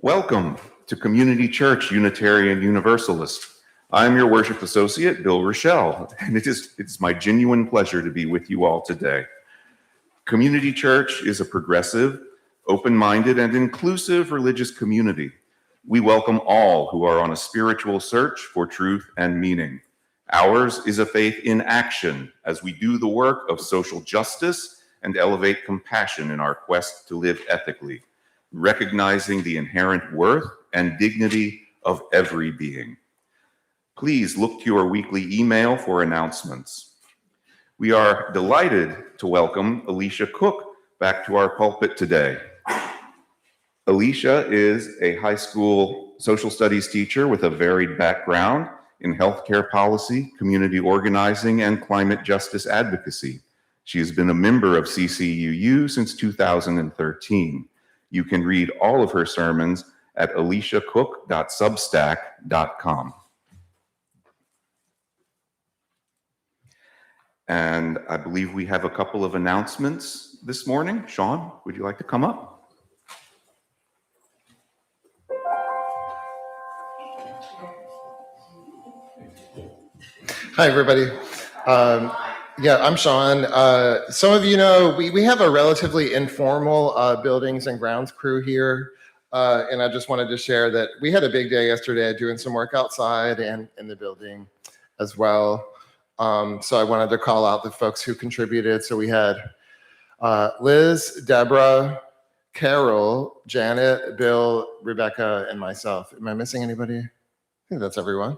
Welcome to Community Church Unitarian Universalist. I'm your worship associate, Bill Rochelle, and it's my genuine pleasure to be with you all today. Community Church is a progressive, open-minded, and inclusive religious community. We welcome all who are on a spiritual search for truth and meaning. Ours is a faith in action as we do the work of social justice and elevate compassion in our quest to live ethically, recognizing the inherent worth and dignity of every being. Please look to your weekly email for announcements. We are delighted to welcome Alicia Cooke back to our pulpit today. Alicia is a high school social studies teacher with a varied background in healthcare policy, community organizing, and climate justice advocacy. She has been a member of CCUU since 2013. You can read all of her sermons at aliciacooke.substack.com. And I believe we have a couple of announcements this morning. Sean, would you like to come up? Hi, everybody. I'm Sean. Some of you know we have a relatively informal buildings and grounds crew here. And I just wanted to share that we had a big day yesterday doing some work outside and in the building as well. So I wanted to call out the folks who contributed. So we had Liz, Deborah, Carol, Janet, Bill, Rebecca, and myself. Am I missing anybody? I think that's everyone.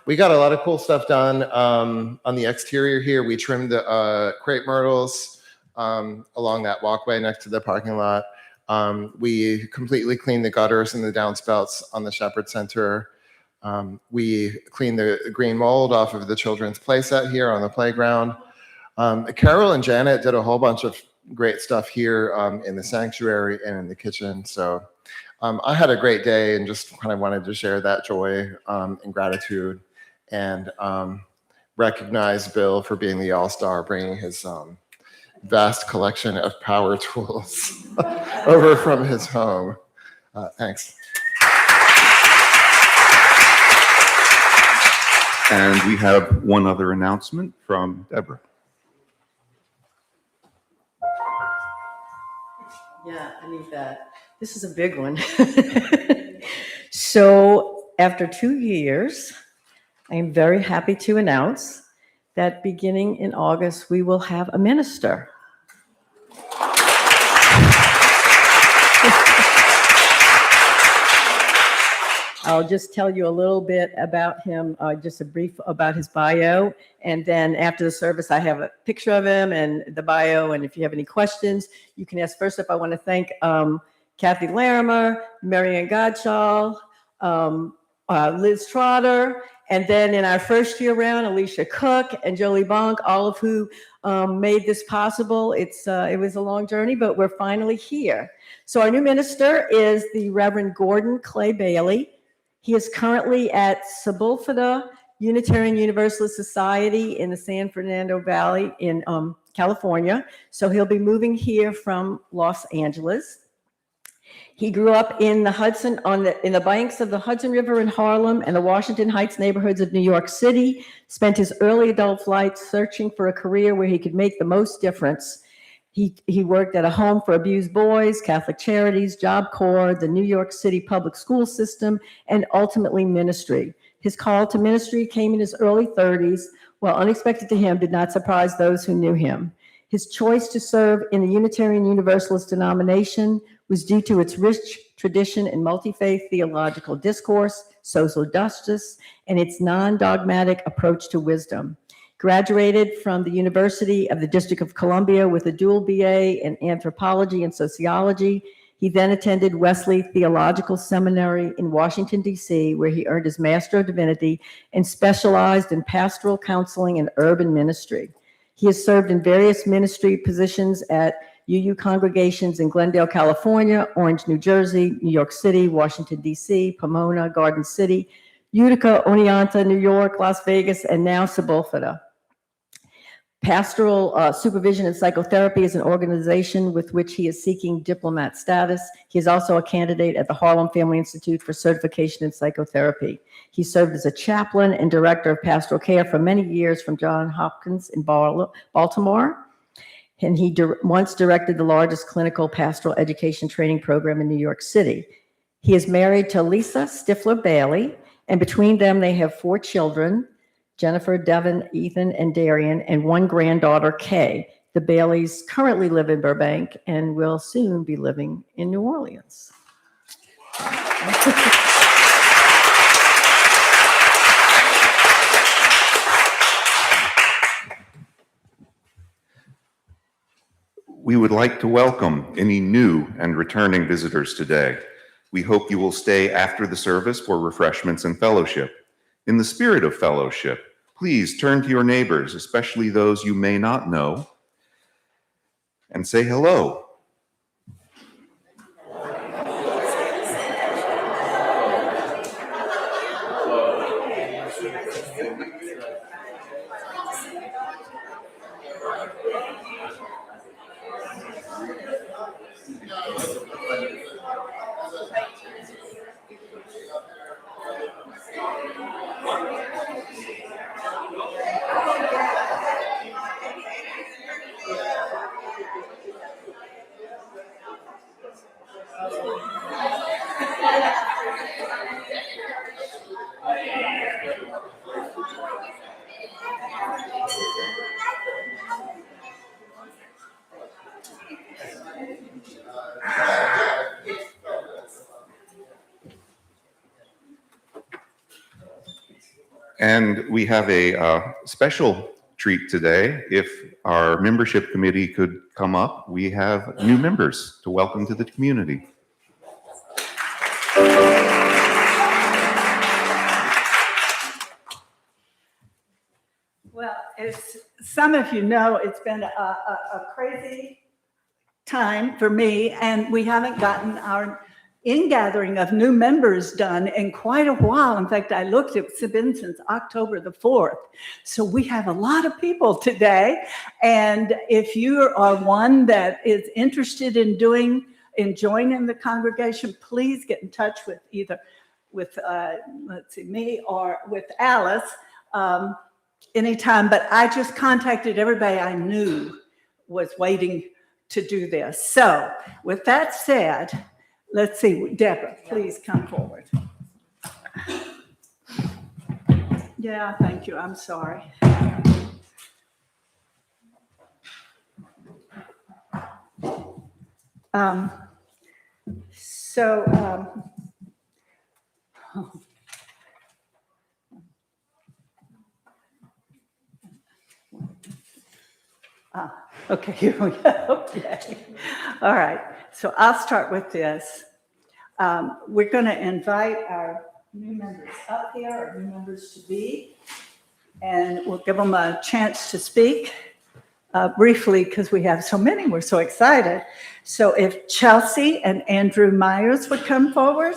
We got a lot of cool stuff done on the exterior here. We trimmed the crepe myrtles along that walkway next to the parking lot. We completely cleaned the gutters and the downspouts on the Shepherd Center. We cleaned the green mold off of the children's playset here on the playground. Carol and Janet did a whole bunch of great stuff here in the sanctuary and in the kitchen. So I had a great day and just kind of wanted to share that joy and gratitude and recognize Bill for being the all-star, bringing his vast collection of power tools over from his home. Thanks. And we have one other announcement from Deborah. Yeah, I need that. This is a big one. So after 2 years, I am very happy to announce that beginning in August, we will have a minister. I'll just tell you a little bit about him, just a brief about his bio. And then after the service, I have a picture of him and the bio. And if you have any questions, you can ask. First up, I want to thank Kathy Larimer, Marianne Godshall, Liz Trotter, and then in our first year round, Alicia Cooke and Jolie Bonk, all of who made this possible. It was a long journey, but we're finally here. So our new minister is the Reverend Gordon Clay Bailey. He is currently at Cyclical Unitarian Universalist Society in the San Fernando Valley in California. So he'll be moving here from Los Angeles. He grew up in the Hudson, in the banks of the Hudson River in Harlem and the Washington Heights neighborhoods of New York City, spent his early adult life searching for a career where he could make the most difference. He worked at a home for abused boys, Catholic Charities, Job Corps, the New York City public school system, and ultimately ministry. His call to ministry came in his early 30s, while unexpected to him, did not surprise those who knew him. His choice to serve in the Unitarian Universalist denomination was due to its rich tradition in multi-faith theological discourse, social justice, and its non-dogmatic approach to wisdom. Graduated from the University of the District of Columbia with a dual BA in anthropology and sociology. He then attended Wesley Theological Seminary in Washington, D.C., where he earned his Master of Divinity and specialized in pastoral counseling and urban ministry. He has served in various ministry positions at UU congregations in Glendale, California, Orange, New Jersey, New York City, Washington, D.C., Pomona, Garden City, Utica, Oneonta, New York, Las Vegas, and now Sepulveda. Pastoral Supervision and Psychotherapy is an organization with which he is seeking diplomat status. He is also a candidate at the Harlem Family Institute for certification in psychotherapy. He served as a chaplain and director of pastoral care for many years from Johns Hopkins in Baltimore. And he once directed the largest clinical pastoral education training program in New York City. He is married to Lisa Stifler Bailey, and between them they have 4 children, Jennifer, Devin, Ethan, and Darian, and 1 granddaughter, Kay. The Baileys currently live in Burbank and will soon be living in New Orleans. We would like to welcome any new and returning visitors today. We hope you will stay after the service for refreshments and fellowship. In the spirit of fellowship, please turn to your neighbors, especially those you may not know, and say hello. And we have a special treat today. If our membership committee could come up, we have new members to welcome to the community. Well, as some of you know, it's been a crazy time for me, and we haven't gotten our ingathering of new members done in quite a while. In fact, I looked, it's been since October the 4th. So we have a lot of people today. And if you are one that is interested in joining the congregation, please get in touch with either with, me or with Alice anytime. But I just contacted everybody I knew was waiting to do this. So with that said, let's see, Deborah, please come forward. Yeah, thank you. I'm sorry. Okay, here we go. Okay. All right. So I'll start with this. We're going to invite our new members up here, our new members to be, and we'll give them a chance to speak briefly because we have so many. We're so excited. So if Chelsea and Andrew Myers would come forward,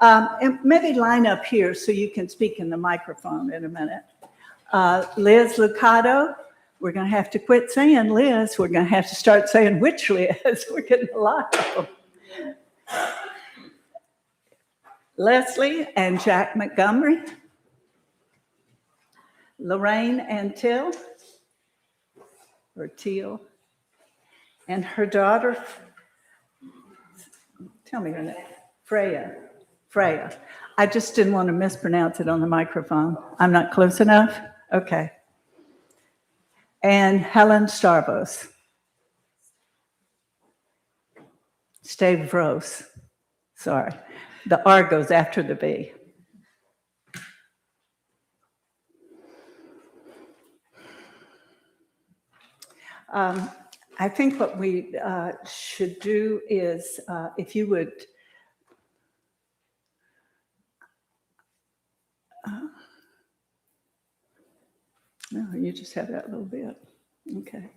and maybe line up here so you can speak in the microphone in a minute. Liz Lucado. We're going to have to quit saying Liz. We're going to have to start saying which Liz. We're getting a lot of them. Leslie and Jack Montgomery. Lorraine and Teal. And her daughter, tell me her name, Freya. I just didn't want to mispronounce it on the microphone. I'm not close enough? Okay. And Helen Stavros. Sorry. The R goes after the B. I think what we should do is, if you would, no, you just have that little bit. Okay.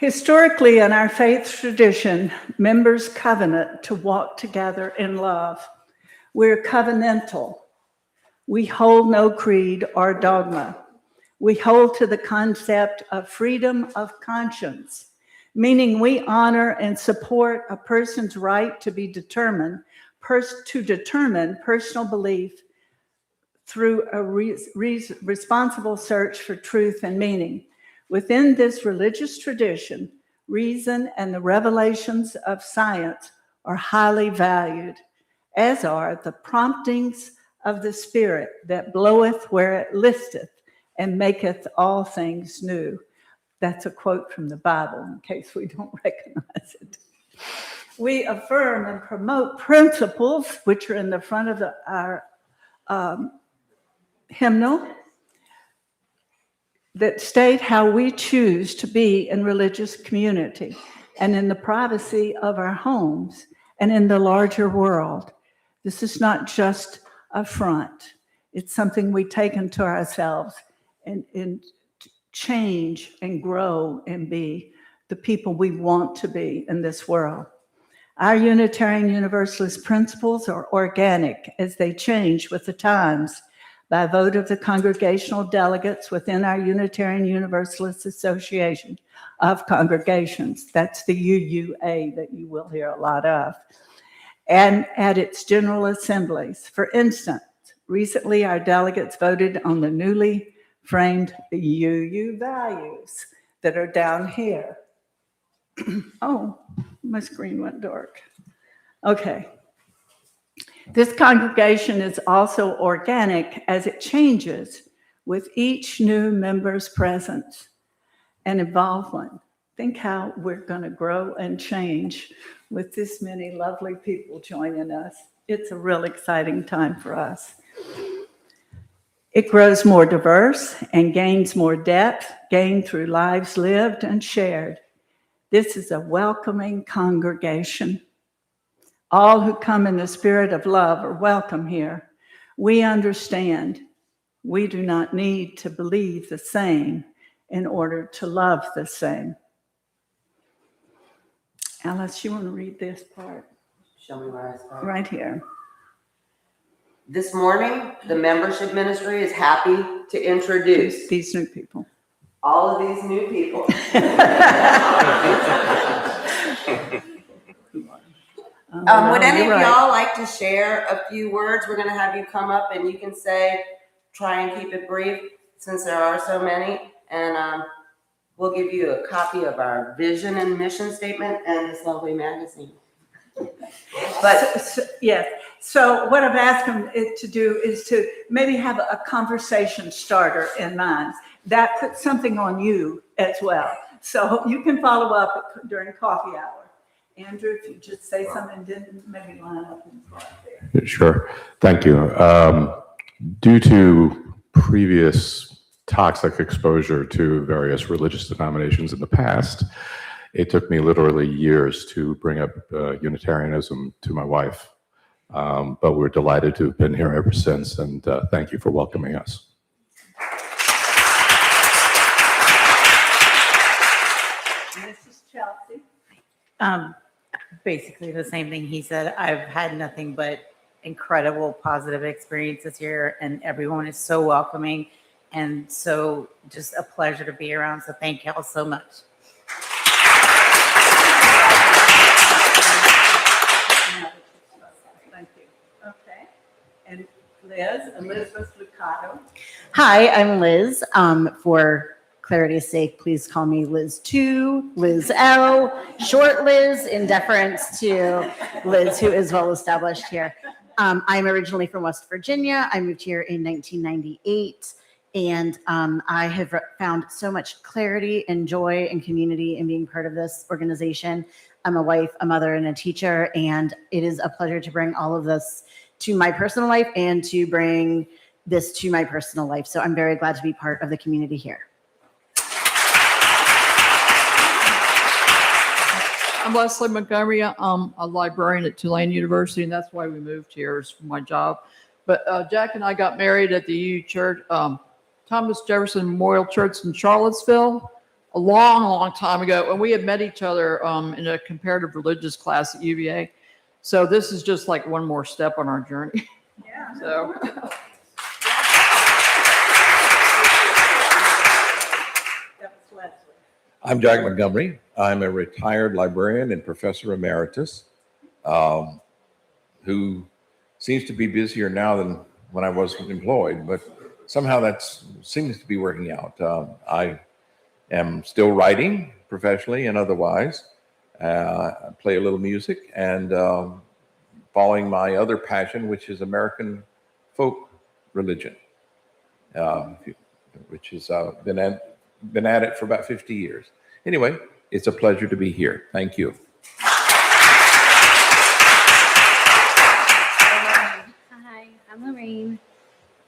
Historically, in our faith tradition, members covenant to walk together in love. We're covenantal. We hold no creed or dogma. We hold to the concept of freedom of conscience, meaning we honor and support a person's right to be determined, to determine personal belief through a responsible search for truth and meaning. Within this religious tradition, reason and the revelations of science are highly valued, as are the promptings of the Spirit that bloweth where it listeth and maketh all things new. That's a quote from the Bible, in case we don't recognize it. We affirm and promote principles, which are in the front of our hymnal, that state how we choose to be in religious community and in the privacy of our homes and in the larger world. This is not just a front. It's something we take into ourselves and change and grow and be the people we want to be in this world. Our Unitarian Universalist principles are organic as they change with the times by vote of the congregational delegates within our Unitarian Universalist Association of Congregations. That's the UUA that you will hear a lot of. And at its general assemblies. For instance, recently our delegates voted on the newly framed UU values that are down here. Oh, my screen went dark. Okay. This congregation is also organic as it changes with each new member's presence and involvement. Think how we're going to grow and change with this many lovely people joining us. It's a real exciting time for us. It grows more diverse and gains more depth, gained through lives lived and shared. This is a welcoming congregation. All who come in the spirit of love are welcome here. We understand we do not need to believe the same in order to love the same. Alice, you want to read this part? Show me where I start. Right here. This morning, the membership ministry is happy to introduce These new people. all of these new people. Would any of y'all like to share a few words? We're going to have you come up and you can say, try and keep it brief since there are so many. And we'll give you a copy of our vision and mission statement and this lovely magazine. But yes. So what I've asked them to do is to maybe have a conversation starter in mind. That puts something on you as well. So you can follow up during coffee hour. Andrew, if you just say something, didn't maybe line up in front there. Sure. Thank you. Due to previous toxic exposure to various religious denominations in the past, it took me literally years to bring up Unitarianism to my wife. But we're delighted to have been here ever since, and thank you for welcoming us. This is Chelsea. Basically the same thing he said. I've had nothing but incredible positive experiences here, and everyone is so welcoming and so just a pleasure to be around. So thank y'all so much. Thank you. Okay. And Liz, Elizabeth Lucado. Hi, I'm Liz. For clarity's sake, please call me Liz 2, Liz L, short Liz, in deference to Liz, who is well established here. I'm originally from West Virginia. I moved here in 1998, and I have found so much clarity and joy and community in being part of this organization. I'm a wife, a mother, and a teacher, and it is a pleasure to bring all of this to my personal life and to bring this to my personal life. So I'm very glad to be part of the community here. I'm Leslie Montgomery. I'm a librarian at Tulane University, and that's why we moved here, is for my job. But Jack and I got married at the UU Church, Thomas Jefferson Memorial Church in Charlottesville, a long, long time ago. And we had met each other in a comparative religious class at UVA. So this is just like one more step on our journey. Yeah. So. I'm Jack Montgomery. I'm a retired librarian and professor emeritus who seems to be busier now than when I was employed, but somehow that seems to be working out. I am still writing professionally and otherwise. I play a little music and following my other passion, which is American folk religion, which has been at it for about 50 years. Anyway, it's a pleasure to be here. Thank you. Hi, I'm Lorraine.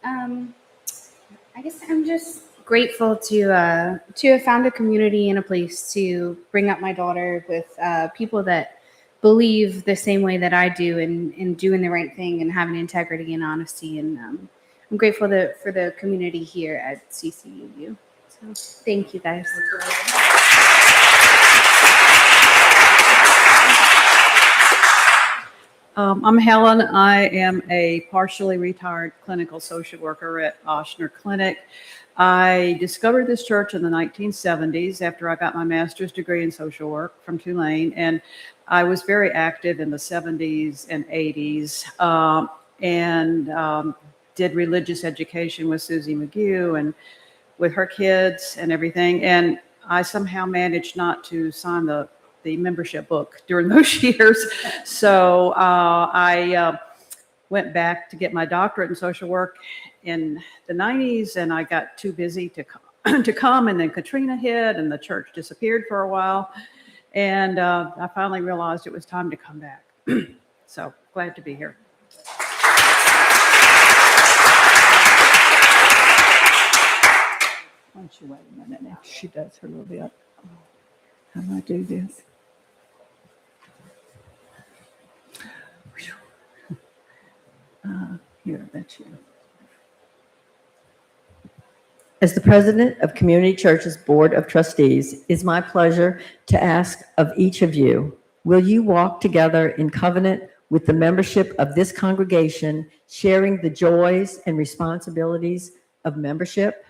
I guess I'm just grateful to have found a community and a place to bring up my daughter with people that believe the same way that I do in doing the right thing and having integrity and honesty. And I'm grateful for the community here at CCUU. So thank you guys. I'm Helen. I am a partially retired clinical social worker at Oshner Clinic. I discovered this church in the 1970s after I got my master's degree in social work from Tulane, and I was very active in the 70s and 80s and did religious education with Susie McGew and with her kids and everything. And I somehow managed not to sign the membership book during those years. So I went back to get my doctorate in social work in the 90s, and I got too busy to come, and then Katrina hit and the church disappeared for a while. And I finally realized it was time to come back. So glad to be here. Why don't you wait a minute now? She does her little bit. How do I do this? Here, that's you. As the president of Community Church's Board of Trustees, it's my pleasure to ask of each of you, will you walk together in covenant with the membership of this congregation, sharing the joys and responsibilities of membership?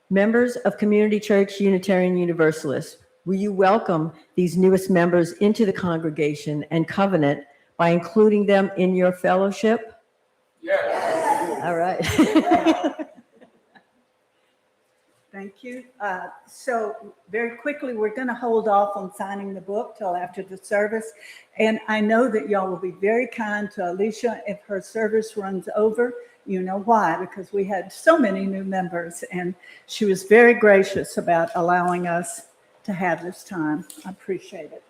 Members of Community Church Unitarian Universalist, will you welcome these newest members into the congregation and covenant by including them in your fellowship? Yes. All right. Thank you. So very quickly, we're going to hold off on signing the book till after the service. And I know that y'all will be very kind to Alicia if her service runs over. You know why? Because we had so many new members, and she was very gracious about allowing us to have this time. I appreciate it.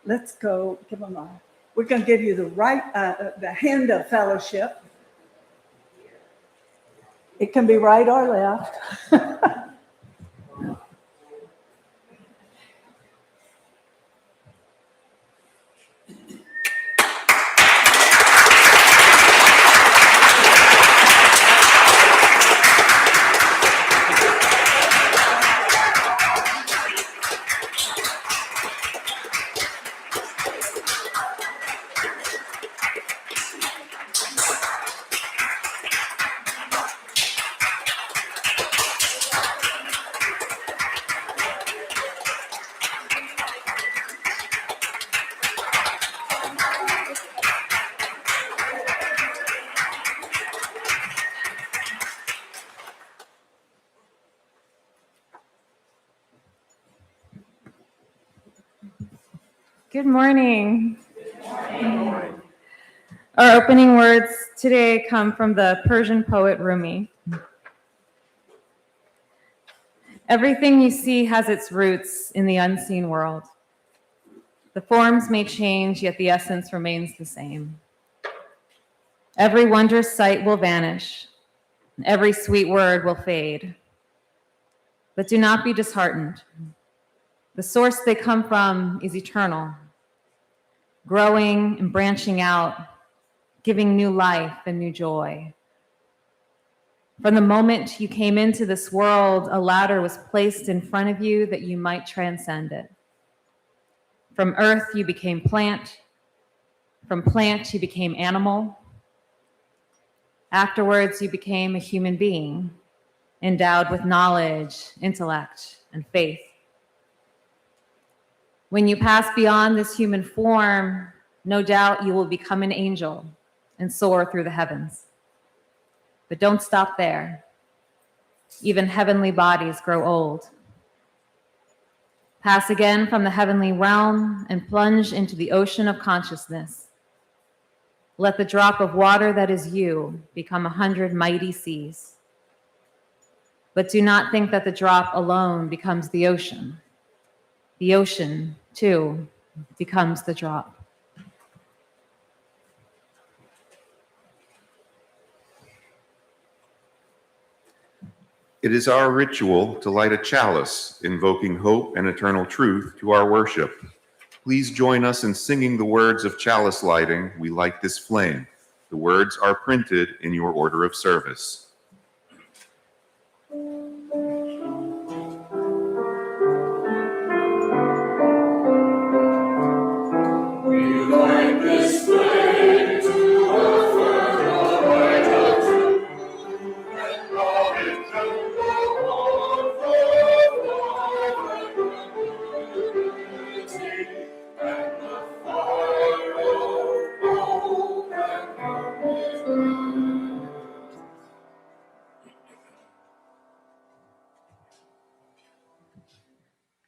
Let's go give them a, we're going to give you the hand of fellowship. It can be right or left. Good morning. Our opening words today come from the Persian poet Rumi. Everything you see has its roots in the unseen world. The forms may change, yet the essence remains the same. Every wondrous sight will vanish. Every sweet word will fade. But do not be disheartened. The source they come from is eternal, growing and branching out, giving new life and new joy. From the moment you came into this world, a ladder was placed in front of you that you might transcend it. From earth, you became plant. From plant, you became animal. Afterwards, you became a human being. endowed with knowledge, intellect, and faith. When you pass beyond this human form, no doubt you will become an angel and soar through the heavens. But don't stop there. Even heavenly bodies grow old. Pass again from the heavenly realm and plunge into the ocean of consciousness. Let the drop of water that is you become 100 mighty seas. But do not think that the drop alone becomes the ocean. The ocean, too, becomes the drop. It is our ritual to light a chalice, invoking hope and eternal truth to our worship. Please join us in singing the words of chalice lighting, "We Light This Flame." The words are printed in your order of service.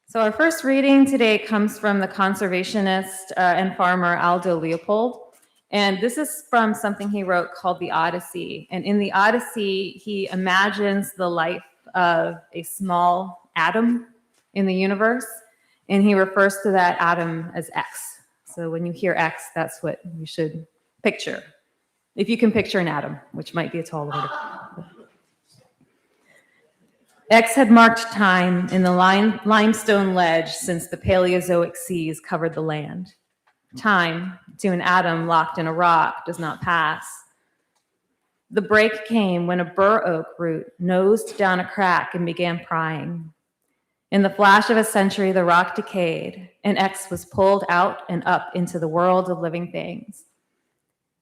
So our first reading today comes from the conservationist and farmer Aldo Leopold. And this is from something he wrote called the Odyssey. And in the Odyssey, he imagines the life of a small atom in the universe. And he refers to that atom as X. So when you hear X, that's what you should picture. If you can picture an atom, which might be a tall order. X had marked time in the limestone ledge since the Paleozoic seas covered the land. Time, to an atom locked in a rock, does not pass. The break came when a bur oak root nosed down a crack and began prying. In the flash of a century, the rock decayed, and X was pulled out and up into the world of living things.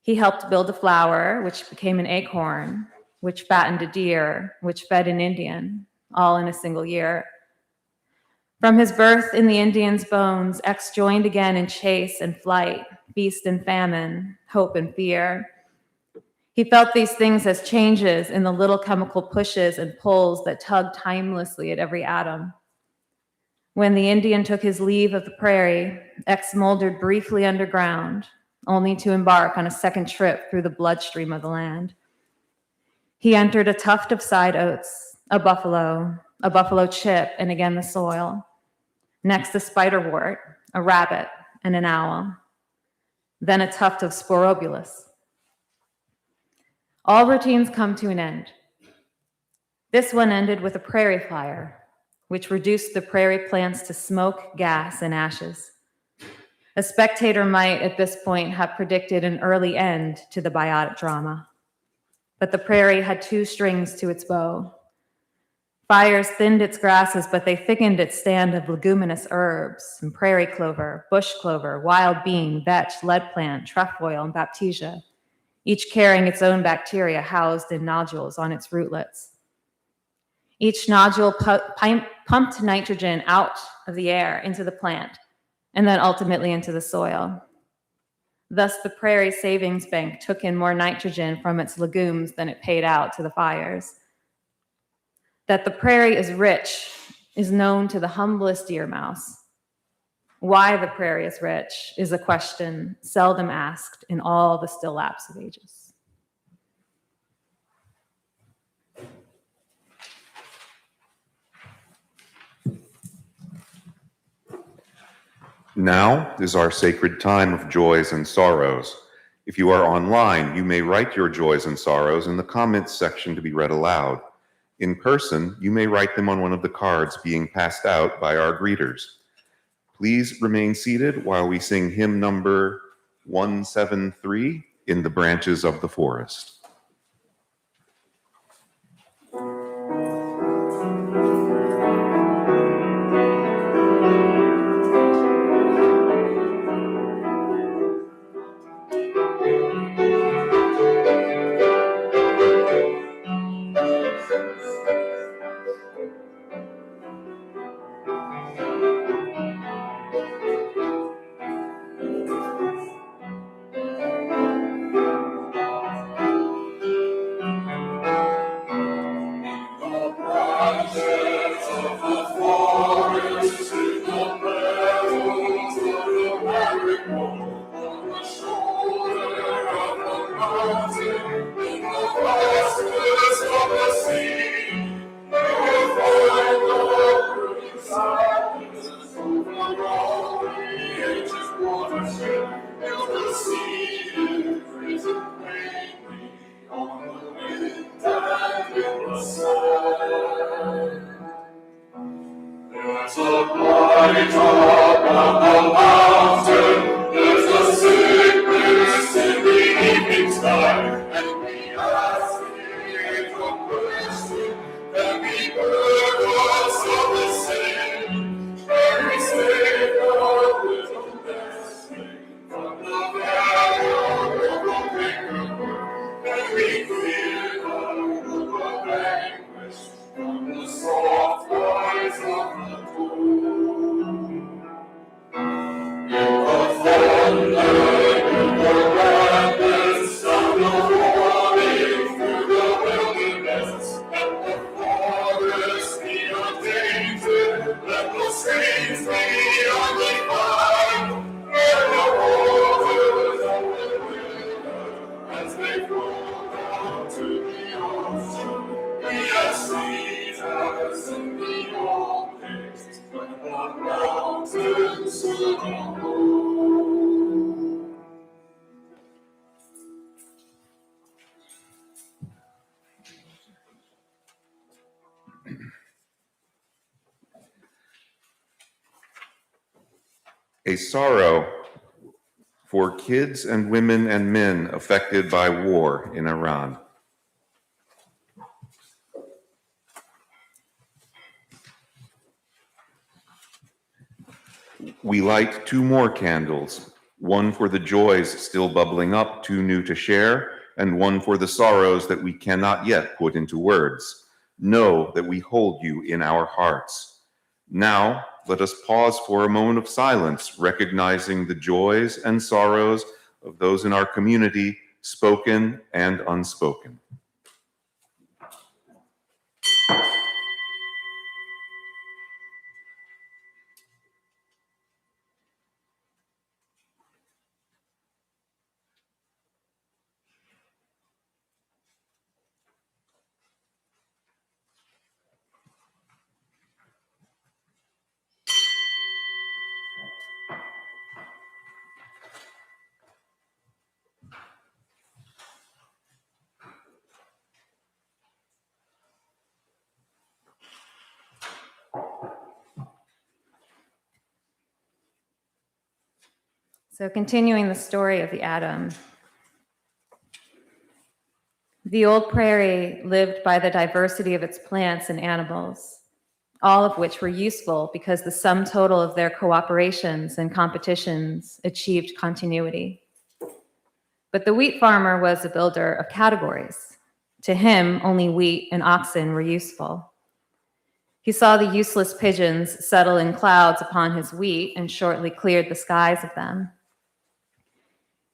He helped build a flower, which became an acorn, which fattened a deer, which fed an Indian, all in a single year. From his birth in the Indian's bones, X joined again in chase and flight, feast and famine, hope and fear. He felt these things as changes in the little chemical pushes and pulls that tugged timelessly at every atom. When the Indian took his leave of the prairie, X moldered briefly underground, only to embark on a second trip through the bloodstream of the land. He entered a tuft of side oats, a buffalo chip, and again the soil. Next, a spiderwort, a rabbit, and an owl. Then a tuft of sporobulus. All routines come to an end. This one ended with a prairie fire, which reduced the prairie plants to smoke, gas, and ashes. A spectator might, at this point, have predicted an early end to the biotic drama. But the prairie had two strings to its bow. Fires thinned its grasses, but they thickened its stand of leguminous herbs and prairie clover, bush clover, wild bean, vetch, lead plant, trefoil, and baptisia, each carrying its own bacteria housed in nodules on its rootlets. Each nodule pumped nitrogen out of the air into the plant, and then ultimately into the soil. Thus, the prairie savings bank took in more nitrogen from its legumes than it paid out to the fires. That the prairie is rich is known to the humblest deer mouse. Why the prairie is rich is a question seldom asked in all the still lapse of ages. Now is our sacred time of joys and sorrows. If you are online, you may write your joys and sorrows in the comments section to be read aloud. In person, you may write them on one of the cards being passed out by our greeters. Please remain seated while we sing hymn number 173, "In the Branches of the Forest." There's a light upon the mountain, there's a sickness in the evening sky, and we ask it a question, and we heard us of the same, and we say a little blessing from the valley of the Maker, and we clear the room of anguish from the soft eyes of the moon. In the thunder, in the rapids, sound of warning through the wilderness, let the forest be untainted, let the streams be undefined, let the waters of the river, as they flow down to the ocean, be as sweet as in the old days, when the mountains stood alone. A sorrow for kids and women and men affected by war in Iran. We light 2 more candles, one for the joys still bubbling up, too new to share, and one for the sorrows that we cannot yet put into words. Know that we hold you in our hearts. Now, let us pause for a moment of silence, recognizing the joys and sorrows of those in our community, spoken and unspoken. So continuing the story of the atom. The old prairie lived by the diversity of its plants and animals, all of which were useful because the sum total of their cooperations and competitions achieved continuity. But the wheat farmer was a builder of categories. To him, only wheat and oxen were useful. He saw the useless pigeons settle in clouds upon his wheat and shortly cleared the skies of them.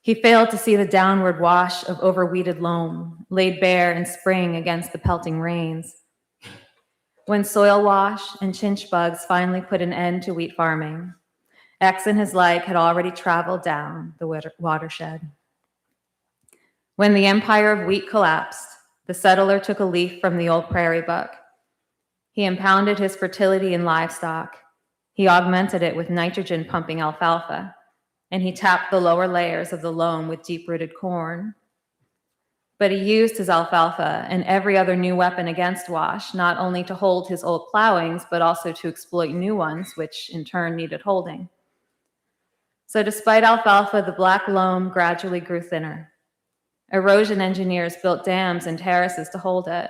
He failed to see the downward wash of overweeded loam, laid bare in spring against the pelting rains. When soil wash and chinch bugs finally put an end to wheat farming, X and his like had already traveled down the watershed. When the empire of wheat collapsed, the settler took a leaf from the old prairie book. He impounded his fertility in livestock. He augmented it with nitrogen-pumping alfalfa, and he tapped the lower layers of the loam with deep-rooted corn. But he used his alfalfa and every other new weapon against wash, not only to hold his old plowings, but also to exploit new ones, which in turn needed holding. So despite alfalfa, the black loam gradually grew thinner. Erosion engineers built dams and terraces to hold it.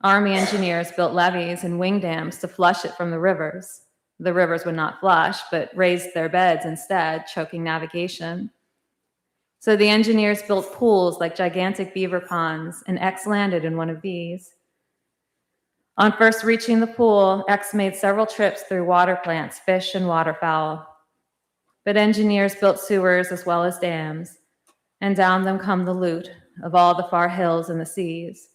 Army engineers built levees and wing dams to flush it from the rivers. The rivers would not flush, but raised their beds instead, choking navigation. So the engineers built pools like gigantic beaver ponds, and X landed in one of these. On first reaching the pool, X made several trips through water plants, fish, and waterfowl. But engineers built sewers as well as dams, and down them come the loot of all the far hills and the seas.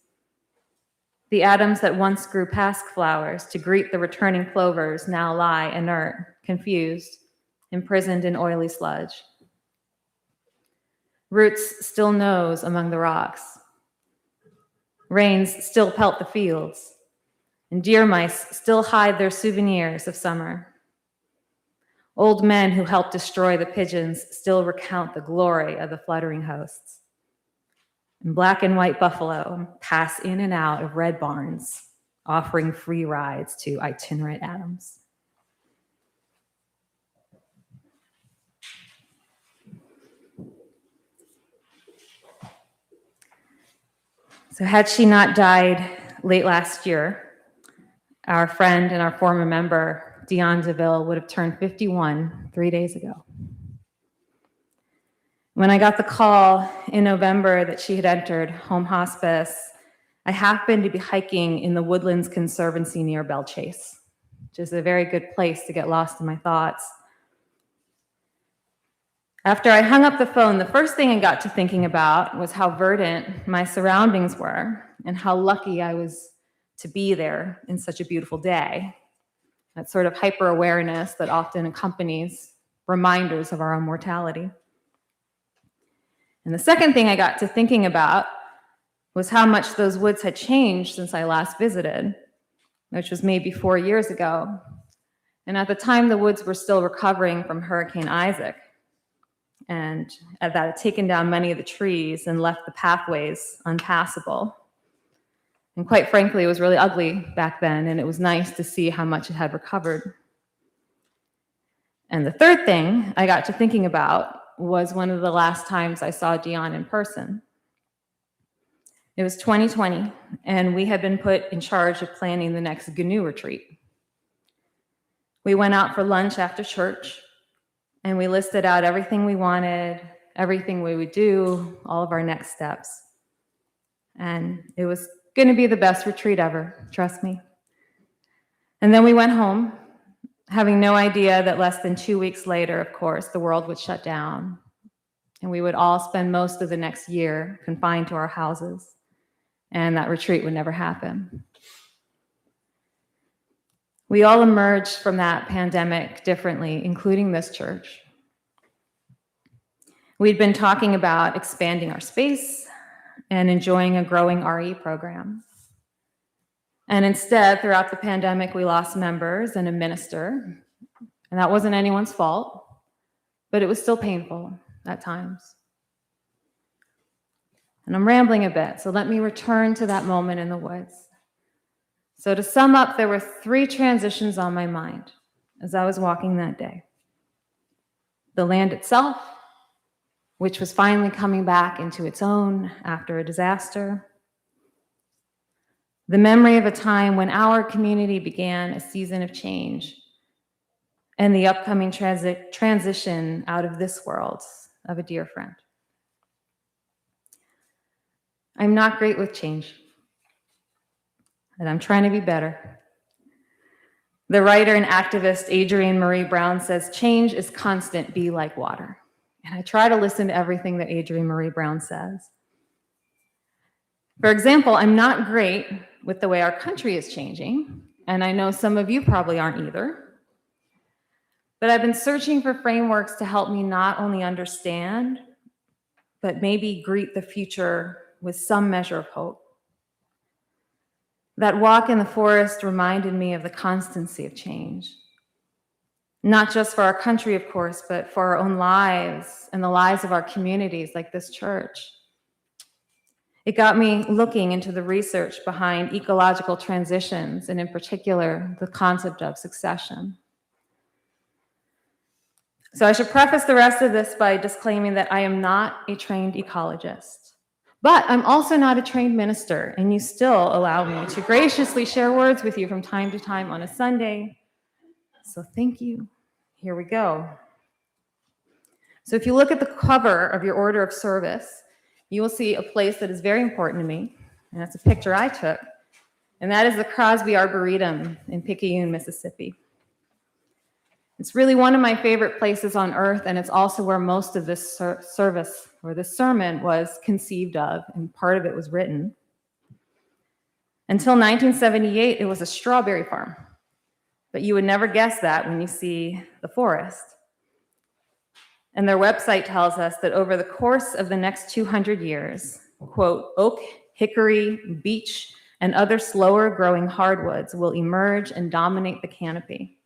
The atoms that once grew pasque flowers to greet the returning plovers now lie inert, confused, imprisoned in oily sludge. Roots still nose among the rocks. Rains still pelt the fields, and deer mice still hide their souvenirs of summer. Old men who helped destroy the pigeons still recount the glory of the fluttering hosts. And black and white buffalo pass in and out of red barns, offering free rides to itinerant atoms. So had she not died late last year, our friend and our former member, Dion DeVille, would have turned 51 3 days ago. When I got the call in November that she had entered home hospice, I happened to be hiking in the Woodlands Conservancy near Belle Chase, which is a very good place to get lost in my thoughts. After I hung up the phone, the first thing I got to thinking about was how verdant my surroundings were and how lucky I was to be there in such a beautiful day. That sort of hyper-awareness that often accompanies reminders of our own mortality. And the second thing I got to thinking about was how much those woods had changed since I last visited, which was maybe 4 years ago. And at the time, the woods were still recovering from Hurricane Isaac. And that had taken down many of the trees and left the pathways unpassable. And quite frankly, it was really ugly back then, and it was nice to see how much it had recovered. And the third thing I got to thinking about was one of the last times I saw Dion in person. It was 2020, and we had been put in charge of planning the next GNU retreat. We went out for lunch after church, and we listed out everything we wanted, everything we would do, all of our next steps. And it was going to be the best retreat ever, trust me. And then we went home, having no idea that less than 2 weeks later, of course, the world would shut down, and we would all spend most of the next year confined to our houses, and that retreat would never happen. We all emerged from that pandemic differently, including this church. We'd been talking about expanding our space and enjoying a growing RE program. And instead, throughout the pandemic, we lost members and a minister. And that wasn't anyone's fault, but it was still painful at times. And I'm rambling a bit, so let me return to that moment in the woods. So to sum up, there were 3 transitions on my mind as I was walking that day. The land itself, which was finally coming back into its own after a disaster. The memory of a time when our community began a season of change, and the upcoming transition out of this world of a dear friend. I'm not great with change, but I'm trying to be better. The writer and activist Adrienne Marie Brown says, change is constant, be like water. And I try to listen to everything that Adrienne Marie Brown says. For example, I'm not great with the way our country is changing, and I know some of you probably aren't either. But I've been searching for frameworks to help me not only understand, but maybe greet the future with some measure of hope. That walk in the forest reminded me of the constancy of change. Not just for our country, of course, but for our own lives and the lives of our communities like this church. It got me looking into the research behind ecological transitions, and in particular, the concept of succession. So I should preface the rest of this by disclaiming that I am not a trained ecologist, but I'm also not a trained minister, and you still allow me to graciously share words with you from time to time on a Sunday. So thank you. Here we go. So if you look at the cover of your order of service, you will see a place that is very important to me, and that's a picture I took, and that is the Crosby Arboretum in Picayune, Mississippi. It's really one of my favorite places on earth, and it's also where most of this service or this sermon was conceived of, and part of it was written. Until 1978, it was a strawberry farm, but you would never guess that when you see the forest. And their website tells us that over the course of the next 200 years, quote, oak, hickory, beech, and other slower growing hardwoods will emerge and dominate the canopy.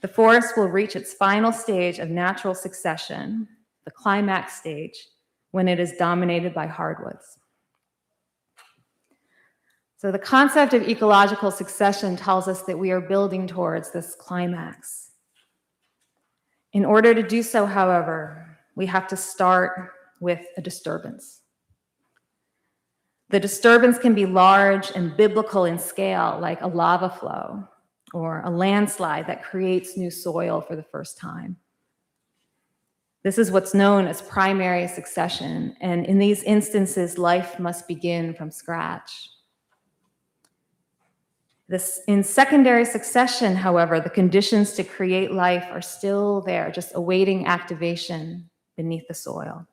The forest will reach its final stage of natural succession, the climax stage, when it is dominated by hardwoods. So the concept of ecological succession tells us that we are building towards this climax. In order to do so, however, we have to start with a disturbance. The disturbance can be large and biblical in scale, like a lava flow or a landslide that creates new soil for the first time. This is what's known as primary succession, and in these instances, life must begin from scratch. In secondary succession, however, the conditions to create life are still there, just awaiting activation beneath the soil.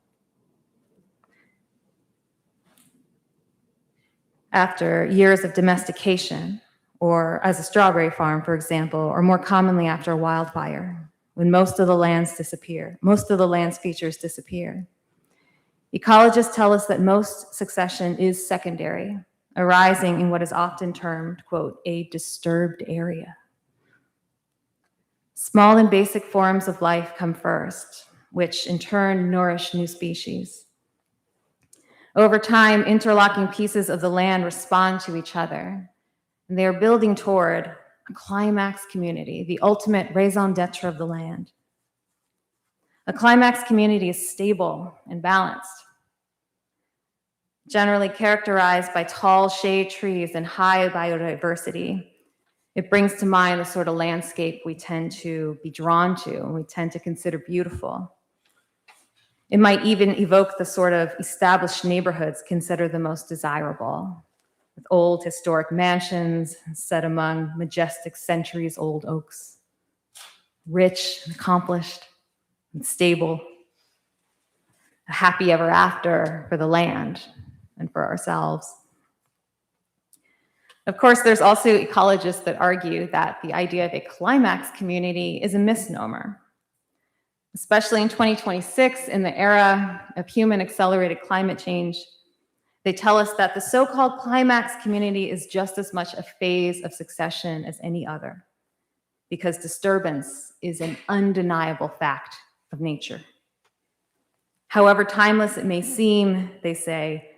After years of domestication, or as a strawberry farm, for example, or more commonly after a wildfire, when most of the land's features disappear. Ecologists tell us that most succession is secondary, arising in what is often termed, quote, a disturbed area. Small and basic forms of life come first, which in turn nourish new species. Over time, interlocking pieces of the land respond to each other, and they are building toward a climax community, the ultimate raison d'etre of the land. A climax community is stable and balanced, generally characterized by tall shade trees and high biodiversity. It brings to mind the sort of landscape we tend to be drawn to and we tend to consider beautiful. It might even evoke the sort of established neighborhoods considered the most desirable, with old historic mansions set among majestic centuries-old oaks, rich and accomplished and stable, a happy ever after for the land and for ourselves. Of course, there's also ecologists that argue that the idea of a climax community is a misnomer, especially in 2026, in the era of human-accelerated climate change. They tell us that the so-called climax community is just as much a phase of succession as any other, because disturbance is an undeniable fact of nature. However timeless it may seem, they say,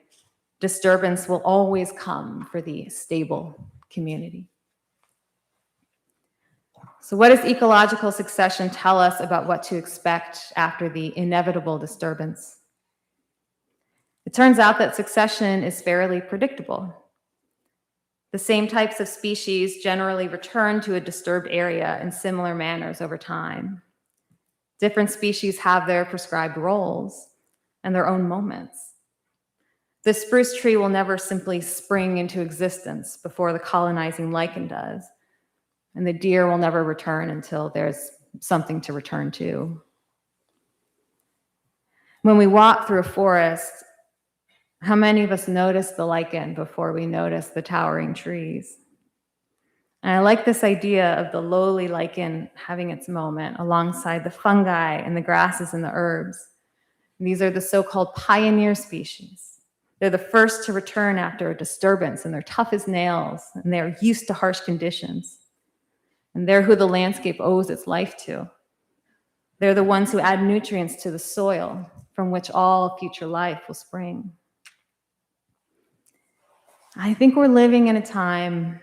disturbance will always come for the stable community. So what does ecological succession tell us about what to expect after the inevitable disturbance? It turns out that succession is fairly predictable. The same types of species generally return to a disturbed area in similar manners over time. Different species have their prescribed roles and their own moments. The spruce tree will never simply spring into existence before the colonizing lichen does, and the deer will never return until there's something to return to. When we walk through a forest, how many of us notice the lichen before we notice the towering trees? And I like this idea of the lowly lichen having its moment alongside the fungi and the grasses and the herbs. And these are the so-called pioneer species. They're the first to return after a disturbance, and they're tough as nails, and they're used to harsh conditions. And they're who the landscape owes its life to. They're the ones who add nutrients to the soil from which all future life will spring. I think we're living in a time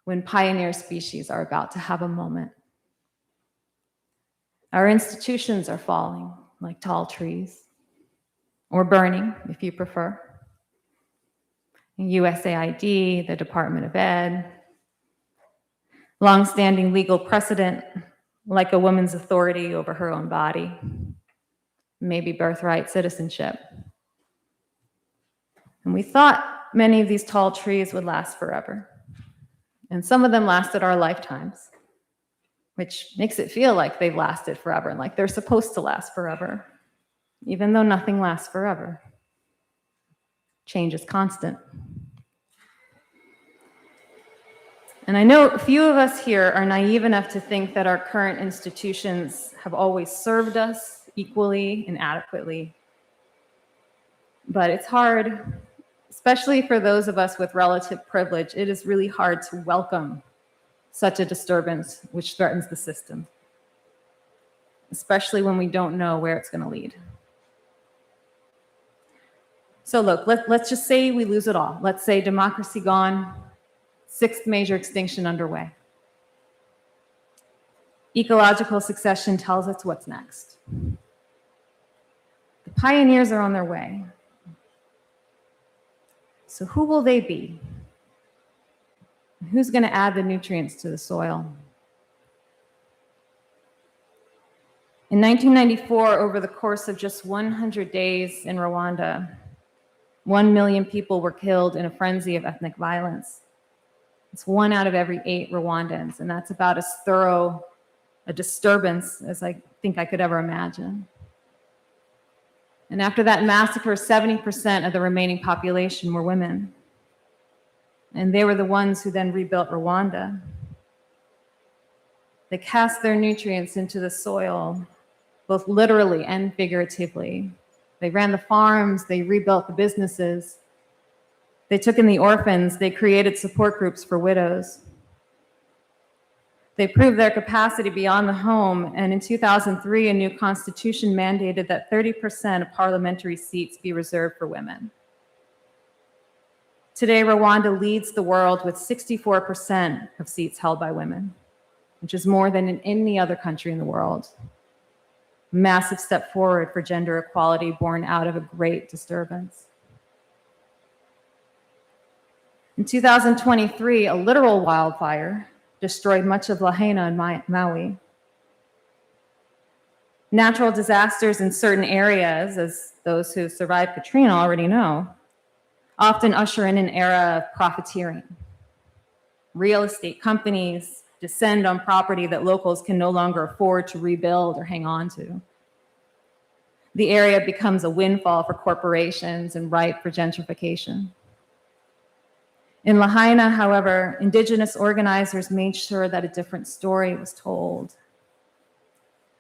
when pioneer species are about to have a moment. Our institutions are falling like tall trees, or burning, if you prefer. USAID, the Department of Ed, longstanding legal precedent, like a woman's authority over her own body, maybe birthright citizenship. And we thought many of these tall trees would last forever. And some of them lasted our lifetimes, which makes it feel like they've lasted forever and like they're supposed to last forever, even though nothing lasts forever. Change is constant. And I know few of us here are naive enough to think that our current institutions have always served us equally and adequately. But it's hard, especially for those of us with relative privilege. It is really hard to welcome such a disturbance which threatens the system, especially when we don't know where it's going to lead. So look, let's just say we lose it all. Let's say democracy gone, sixth major extinction underway. Ecological succession tells us what's next. The pioneers are on their way. So who will they be? Who's going to add the nutrients to the soil? In 1994, over the course of just 100 days in Rwanda, 1 million people were killed in a frenzy of ethnic violence. It's 1 out of every 8 Rwandans, and that's about as thorough a disturbance as I think I could ever imagine. And after that massacre, 70% of the remaining population were women. And they were the ones who then rebuilt Rwanda. They cast their nutrients into the soil, both literally and figuratively. They ran the farms, they rebuilt the businesses. They took in the orphans, they created support groups for widows. They proved their capacity beyond the home, and in 2003, a new constitution mandated that 30% of parliamentary seats be reserved for women. Today, Rwanda leads the world with 64% of seats held by women, which is more than in any other country in the world. A massive step forward for gender equality born out of a great disturbance. In 2023, a literal wildfire destroyed much of Lahaina and Maui. Natural disasters in certain areas, as those who survived Katrina already know, often usher in an era of profiteering. Real estate companies descend on property that locals can no longer afford to rebuild or hang on to. The area becomes a windfall for corporations and ripe for gentrification. In Lahaina, however, indigenous organizers made sure that a different story was told.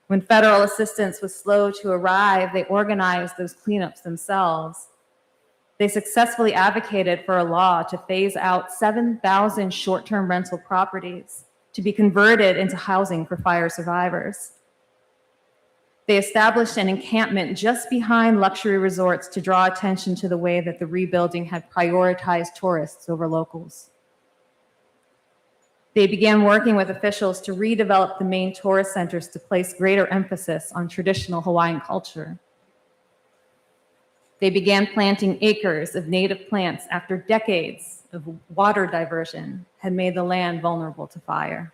When federal assistance was slow to arrive, they organized those cleanups themselves. They successfully advocated for a law to phase out 7,000 short-term rental properties to be converted into housing for fire survivors. They established an encampment just behind luxury resorts to draw attention to the way that the rebuilding had prioritized tourists over locals. They began working with officials to redevelop the main tourist centers to place greater emphasis on traditional Hawaiian culture. They began planting acres of native plants after decades of water diversion had made the land vulnerable to fire.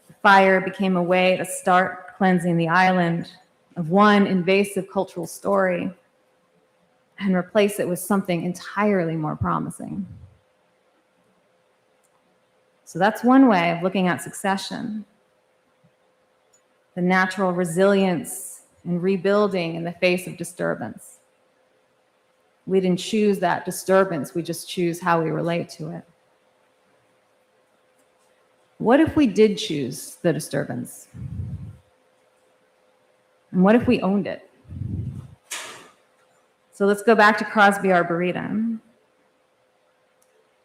The fire became a way to start cleansing the island of one invasive cultural story and replace it with something entirely more promising. So that's one way of looking at succession. The natural resilience and rebuilding in the face of disturbance. We didn't choose that disturbance, we just choose how we relate to it. What if we did choose the disturbance? And what if we owned it? So let's go back to Crosby Arboretum.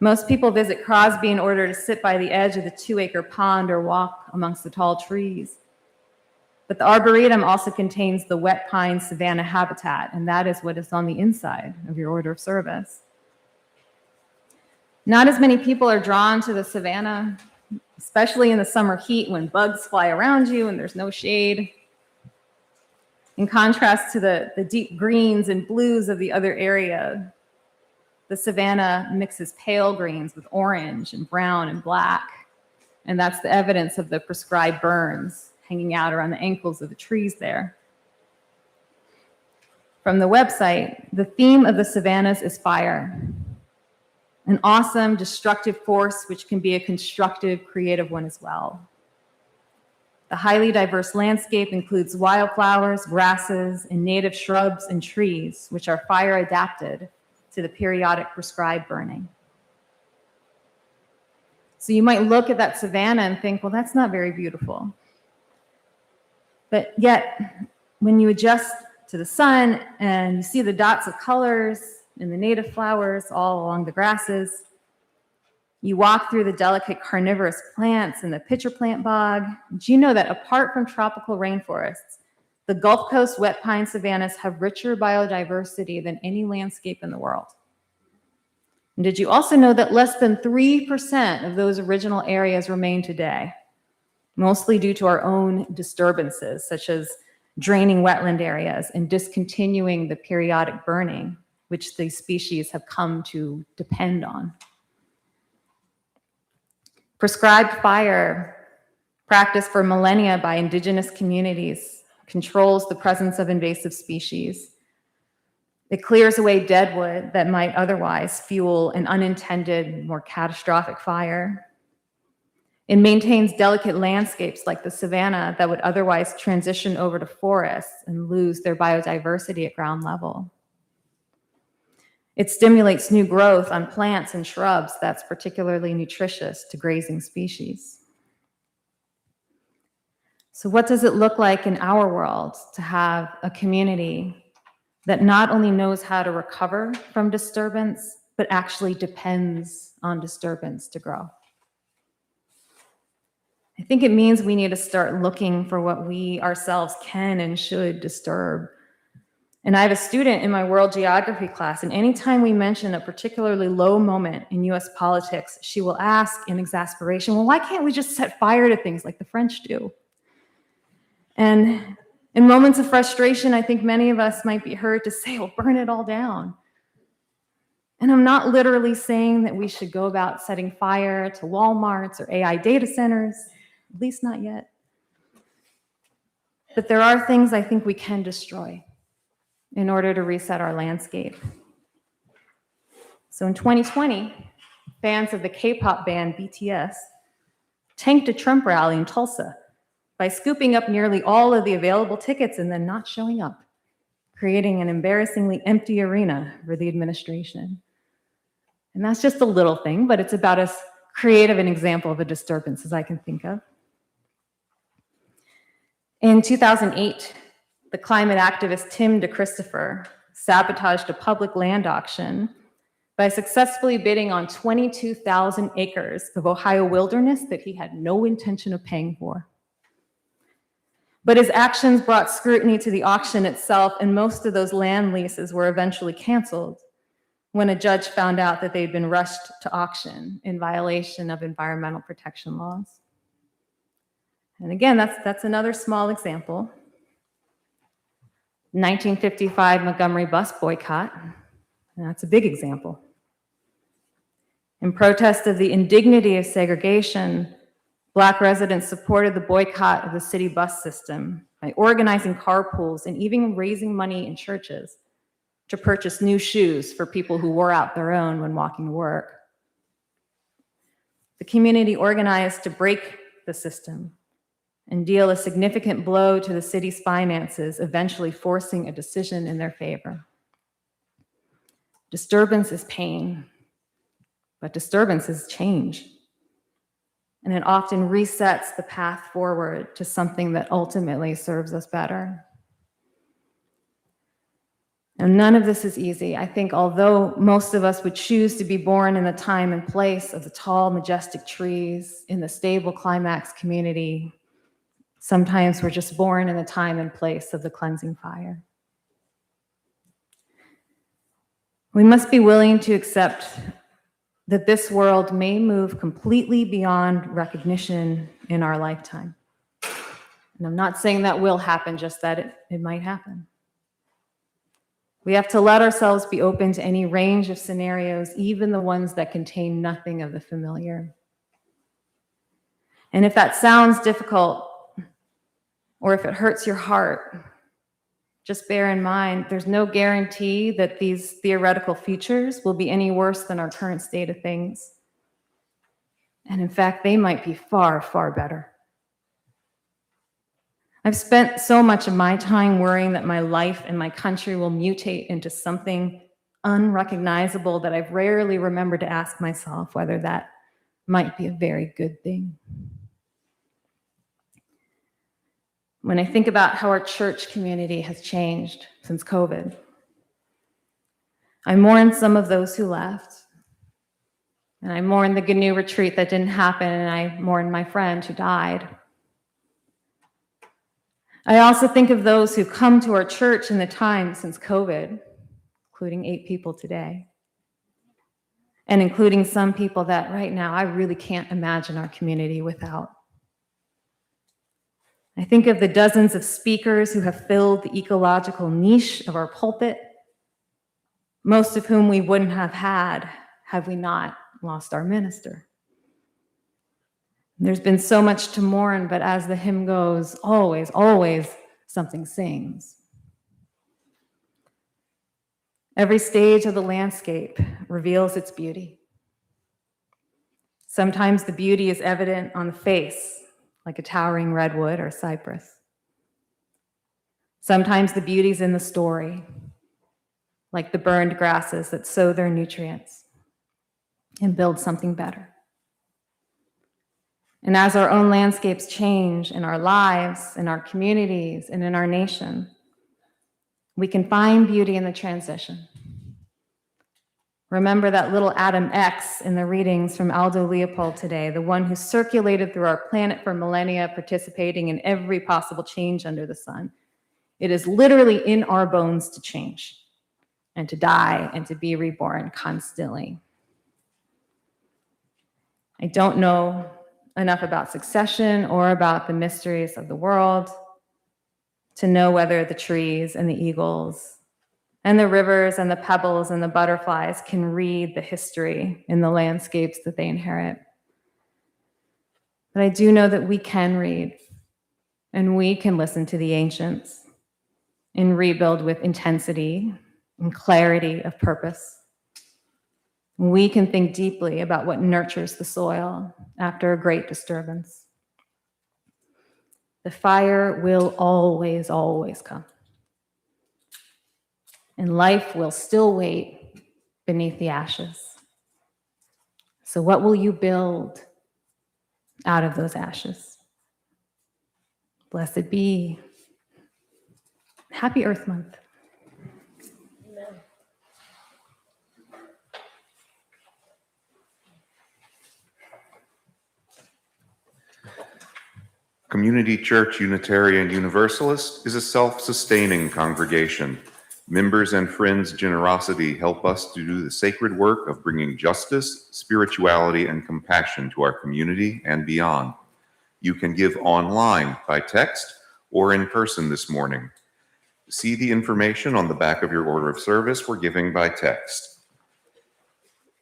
Most people visit Crosby in order to sit by the edge of the 2-acre pond or walk amongst the tall trees. But the Arboretum also contains the wet pine savanna habitat, and that is what is on the inside of your order of service. Not as many people are drawn to the savanna, especially in the summer heat when bugs fly around you and there's no shade. In contrast to the deep greens and blues of the other area, the savanna mixes pale greens with orange and brown and black. And that's the evidence of the prescribed burns hanging out around the ankles of the trees there. From the website, the theme of the savannas is fire, an awesome, destructive force which can be a constructive, creative one as well. The highly diverse landscape includes wildflowers, grasses, and native shrubs and trees, which are fire adapted to the periodic prescribed burning. So you might look at that savanna and think, well, that's not very beautiful. But yet, when you adjust to the sun and you see the dots of colors in the native flowers all along the grasses, you walk through the delicate carnivorous plants in the pitcher plant bog, do you know that apart from tropical rainforests, the Gulf Coast wet pine savannas have richer biodiversity than any landscape in the world? And did you also know that less than 3% of those original areas remain today, mostly due to our own disturbances, such as draining wetland areas and discontinuing the periodic burning, which these species have come to depend on? Prescribed fire, practiced for millennia by indigenous communities, controls the presence of invasive species. It clears away dead wood that might otherwise fuel an unintended, more catastrophic fire. It maintains delicate landscapes like the savanna that would otherwise transition over to forests and lose their biodiversity at ground level. It stimulates new growth on plants and shrubs that's particularly nutritious to grazing species. So what does it look like in our world to have a community that not only knows how to recover from disturbance, but actually depends on disturbance to grow? I think it means we need to start looking for what we ourselves can and should disturb. And I have a student in my world geography class, and anytime we mention a particularly low moment in US politics, she will ask in exasperation, well, why can't we just set fire to things like the French do? And in moments of frustration, I think many of us might be heard to say, well, burn it all down. And I'm not literally saying that we should go about setting fire to Walmarts or AI data centers, at least not yet. But there are things I think we can destroy in order to reset our landscape. So in 2020, fans of the K-pop band BTS tanked a Trump rally in Tulsa by scooping up nearly all of the available tickets and then not showing up, creating an embarrassingly empty arena for the administration. And that's just a little thing, but it's about as creative an example of a disturbance as I can think of. In 2008, the climate activist Tim DeChristopher sabotaged a public land auction by successfully bidding on 22,000 acres of Ohio wilderness that he had no intention of paying for. But his actions brought scrutiny to the auction itself, and most of those land leases were eventually canceled when a judge found out that they'd been rushed to auction in violation of environmental protection laws. And again, that's another small example. 1955 Montgomery bus boycott, and that's a big example. In protest of the indignity of segregation, Black residents supported the boycott of the city bus system by organizing carpools and even raising money in churches to purchase new shoes for people who wore out their own when walking to work. The community organized to break the system and deal a significant blow to the city's finances, eventually forcing a decision in their favor. Disturbance is pain, but disturbance is change. And it often resets the path forward to something that ultimately serves us better. And none of this is easy. I think although most of us would choose to be born in the time and place of the tall, majestic trees in the stable climax community, sometimes we're just born in the time and place of the cleansing fire. We must be willing to accept that this world may move completely beyond recognition in our lifetime. And I'm not saying that will happen, just that it might happen. We have to let ourselves be open to any range of scenarios, even the ones that contain nothing of the familiar. And if that sounds difficult, or if it hurts your heart, just bear in mind, there's no guarantee that these theoretical futures will be any worse than our current state of things. And in fact, they might be far, far better. I've spent so much of my time worrying that my life and my country will mutate into something unrecognizable that I've rarely remembered to ask myself whether that might be a very good thing. when I think about how our church community has changed since COVID. I mourn some of those who left, and I mourn the GNU retreat that didn't happen, and I mourn my friend who died. I also think of those who come to our church in the time since COVID, including 8 people today, and including some people that right now I really can't imagine our community without. I think of the dozens of speakers who have filled the ecological niche of our pulpit, most of whom we wouldn't have had we not lost our minister. There's been so much to mourn, but as the hymn goes, always, always something sings. Every stage of the landscape reveals its beauty. Sometimes the beauty is evident on the face, like a towering redwood or cypress. Sometimes the beauty's in the story, like the burned grasses that sow their nutrients and build something better. And as our own landscapes change in our lives, in our communities, and in our nation, we can find beauty in the transition. Remember that little atom X in the readings from Aldo Leopold today, the one who circulated through our planet for millennia, participating in every possible change under the sun. It is literally in our bones to change and to die and to be reborn constantly. I don't know enough about succession or about the mysteries of the world to know whether the trees and the eagles and the rivers and the pebbles and the butterflies can read the history in the landscapes that they inherit. But I do know that we can read, and we can listen to the ancients and rebuild with intensity and clarity of purpose. We can think deeply about what nurtures the soil after a great disturbance. The fire will always, always come. And life will still wait beneath the ashes. So what will you build out of those ashes? Blessed be. Happy Earth Month. Community Church Unitarian Universalist is a self-sustaining congregation. Members' and friends' generosity help us to do the sacred work of bringing justice, spirituality, and compassion to our community and beyond. You can give online, by text, or in person this morning. See the information on the back of your order of service for giving by text.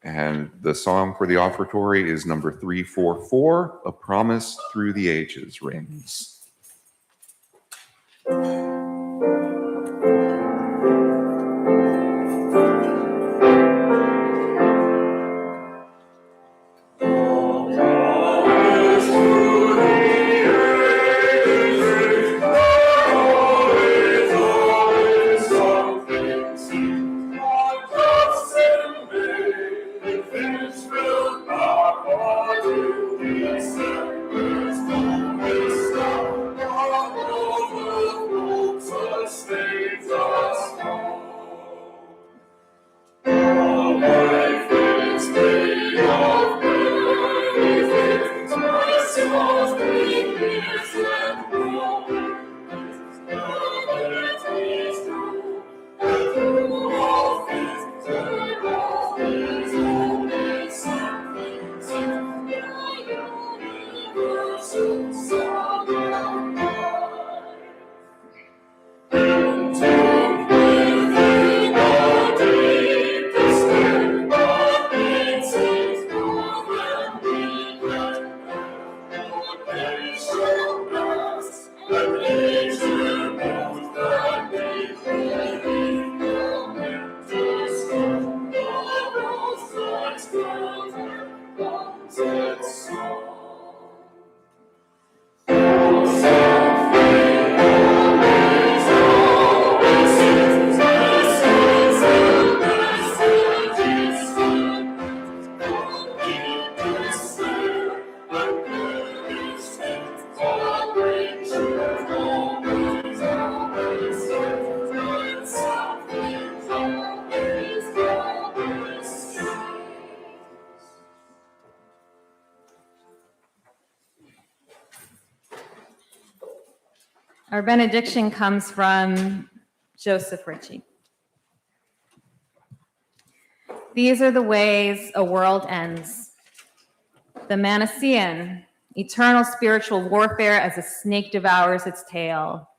And the song for the offertory is number 344, A Promise Through the Ages Rings. December's Our benediction comes from Joseph Ritchie. These are the ways a world ends. The Manichaean, eternal spiritual warfare as a snake devours its tail.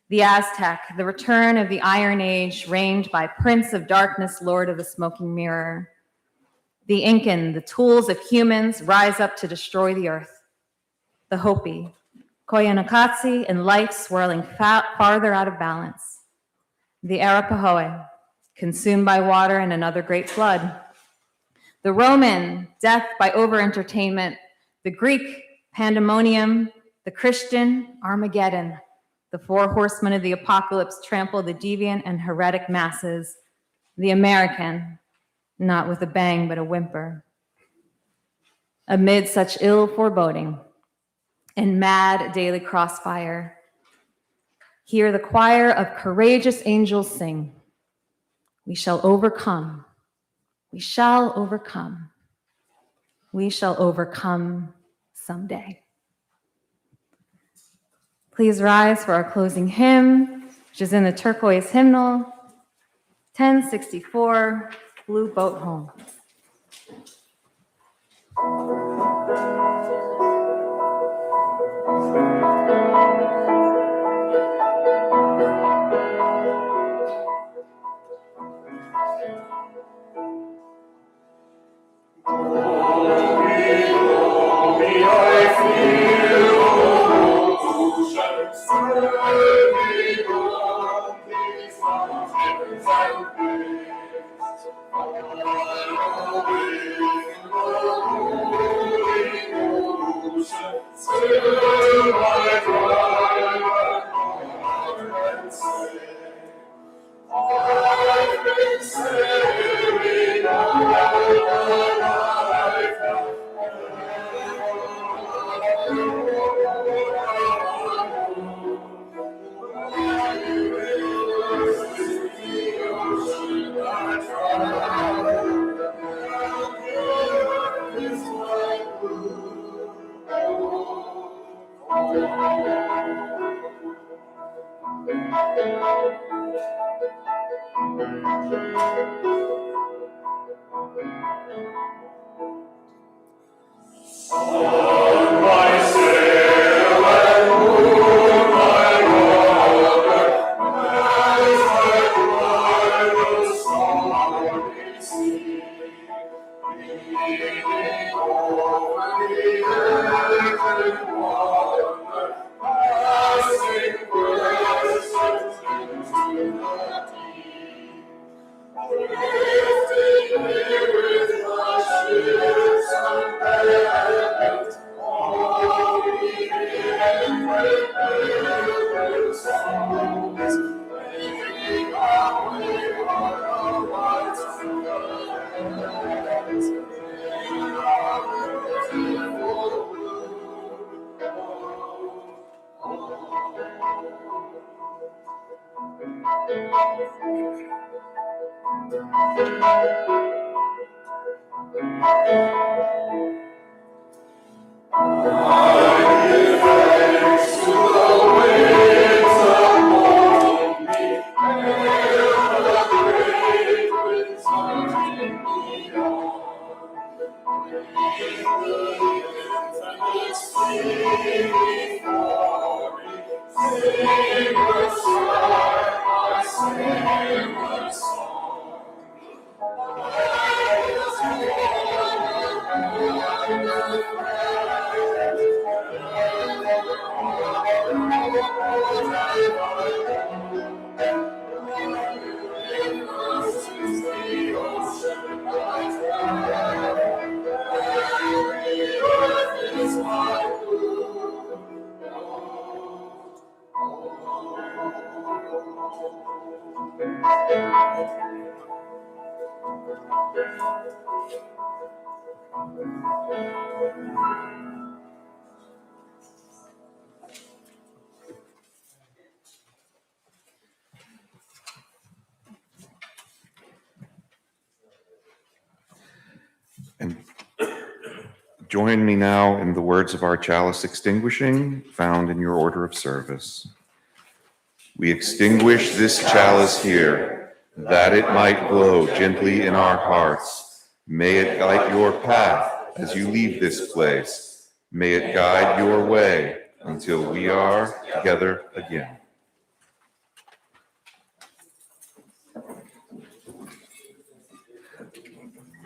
The Aztec, the return of the Iron Age, reigned by Prince of Darkness, Lord of the Smoking Mirror. The Incan, the tools of humans, rise up to destroy the earth. The Hopi, Koyaanisqatsi, and life swirling farther out of balance. The Arapahoe, consumed by water and another great flood. The Roman, death by over-entertainment. The Greek, pandemonium. The Christian, Armageddon. The four horsemen of the apocalypse trample the deviant and heretic masses. The American, not with a bang but a whimper. Amid such ill foreboding and mad daily crossfire, hear the choir of courageous angels sing. We shall overcome. We shall overcome. We shall overcome someday. Please rise for our closing hymn, which is in the turquoise hymnal, 1064, Blue Boat Home. And join me now in the words of our chalice extinguishing found in your order of service. We extinguish this chalice here, that it might glow gently in our hearts. May it light your path as you leave this place. May it guide your way until we are together again.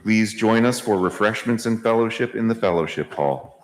Please join us for refreshments and fellowship in the fellowship hall.